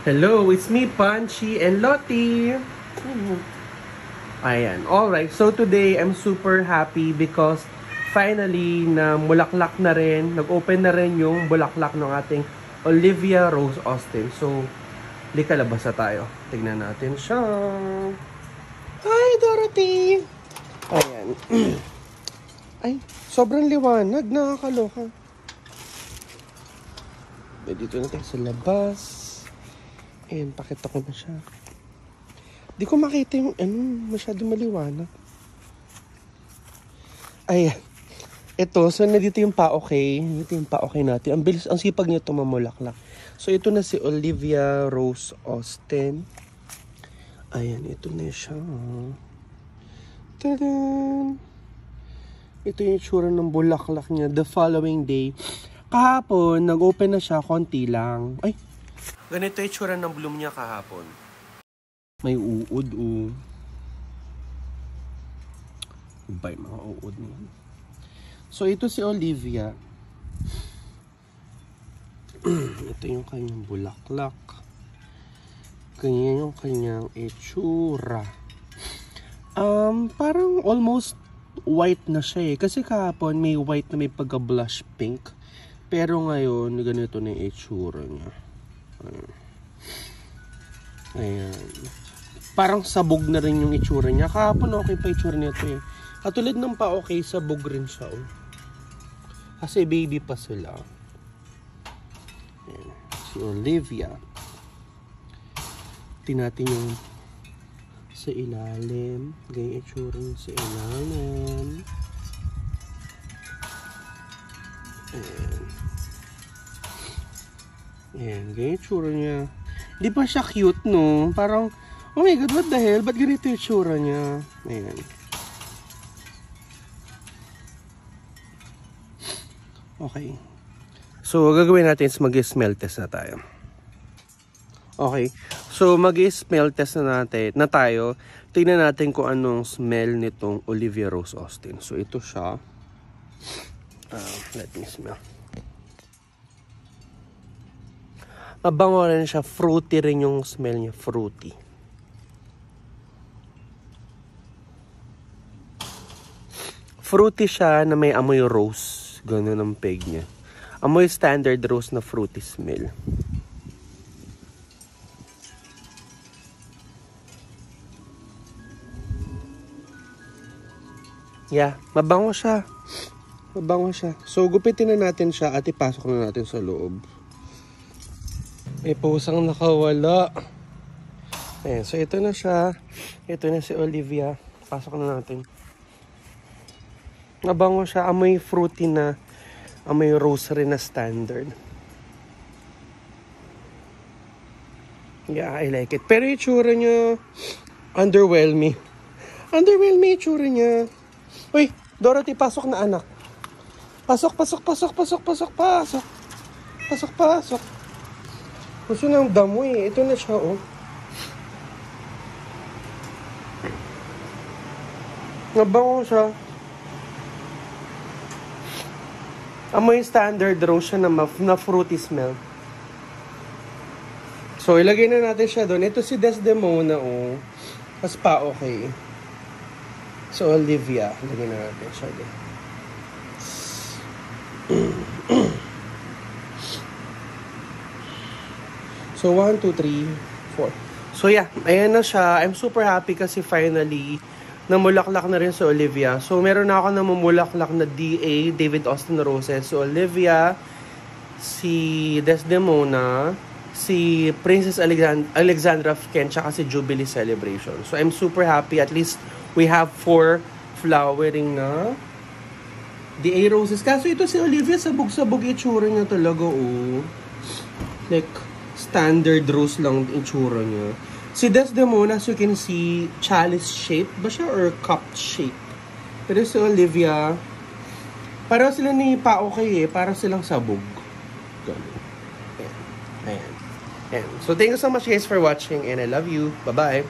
Hello, it's me, Punchy and Lottie. Ayan, alright. So today, I'm super happy because finally, na bulaklak na rin, nag-open na rin yung bulaklak ng ating Olivia Rose Austin. So, lika labas na tayo. Tignan natin siya. Hi, Dorothy! Ayan. Ay, sobrang liwanag. Nakakaloka. Dito na tayo sa labas. Ayan, pakita ko na siya. Di ko makita yung masyado maliwanag. Ayan. Ito, so nandito yung pa-okay. Dito yung pa-okay natin. Ang bilis, ang sipag niya ito mamulaklak. So ito na si Olivia Rose Austin. Ayan, ito na siya. Tadan! Ito yung itsura ng bulaklak niya the following day. Kahapon, nag-open na siya, konti lang. Ay! Ganito yung itsura ng bloom niya kahapon. May uod, Bay, mga uod niya. So, ito si Olivia. Ito yung kanyang bulaklak. Ganyan yung kanyang itsura. Parang almost white na siya eh. Kasi kahapon may white na may pagka-blush pink. Pero ngayon, ganito na yung itsura niya. Ayan. Parang sabog na rin yung itsura niya. Kahapon okay pa itsura nito eh. Katulad ng pa okay, sabog rin siya. Kasi baby pa sila. Ayan. Si Olivia. Tinatin yung sa ilalim. Ganyan itsura niya sa ilalim. Ayan. Ayan. Ganyan itsura niya. Di ba siya cute, no? Parang, oh my God, what the hell? Ba't ganito yung itsura niya? Ayan. Okay. So, gagawin natin is mag-smell test na tayo. Okay. So, mag-smell test na tayo. Tingnan natin kung anong smell nitong Olivia Rose Austin. So, ito siya. Let me smell. Mabango rin siya. Fruity rin yung smell niya. Fruity. Fruity siya na may amoy rose. Ganun ang peg niya. Amoy standard rose na fruity smell. Yeah, mabango siya. Mabango siya. So, gupitin na natin siya at ipasok na natin sa loob. May pusang nakawala. Ayan, so ito na siya. Ito na si Olivia. Pasok na natin. Mabango siya. Amoy fruity na. Amoy rose rin na standard. Yeah, I like it. Pero yung itsura niya, underwhelming. Underwhelming yung itsura niya. Uy, Dorothy, pasok na anak. Pasok. Pasok. Gusto ng damo eh. Ito na siya, Nabango siya. Amoy standard rose siya na fruity smell. So, ilagay na natin siya doon. Ito si Desdemona, Mas pa okay. So, Olivia. Ilagay na natin siya doon. So, 1, 2, 3, 4. So, yeah. Ayan na siya. I'm super happy kasi finally, namulaklak na rin si Olivia. So, meron na ako namumulaklak na DA, David Austin Roses. So, Olivia, si Desdemona, si Princess Alexandra of Kent, tsaka si Jubilee Celebration. So, I'm super happy. At least, we have 4 flowering na DA roses. Kaso ito si Olivia, sabog-sabog itsura niya talaga, Like, standard rose lang itsura niya. Si Desdemona, as you can see, chalice shape ba siya or cup shape? Pero si Olivia, para sila ni pa-okay para silang sabog. Ganun. Ayan. So, thank you so much guys for watching and I love you. Bye-bye.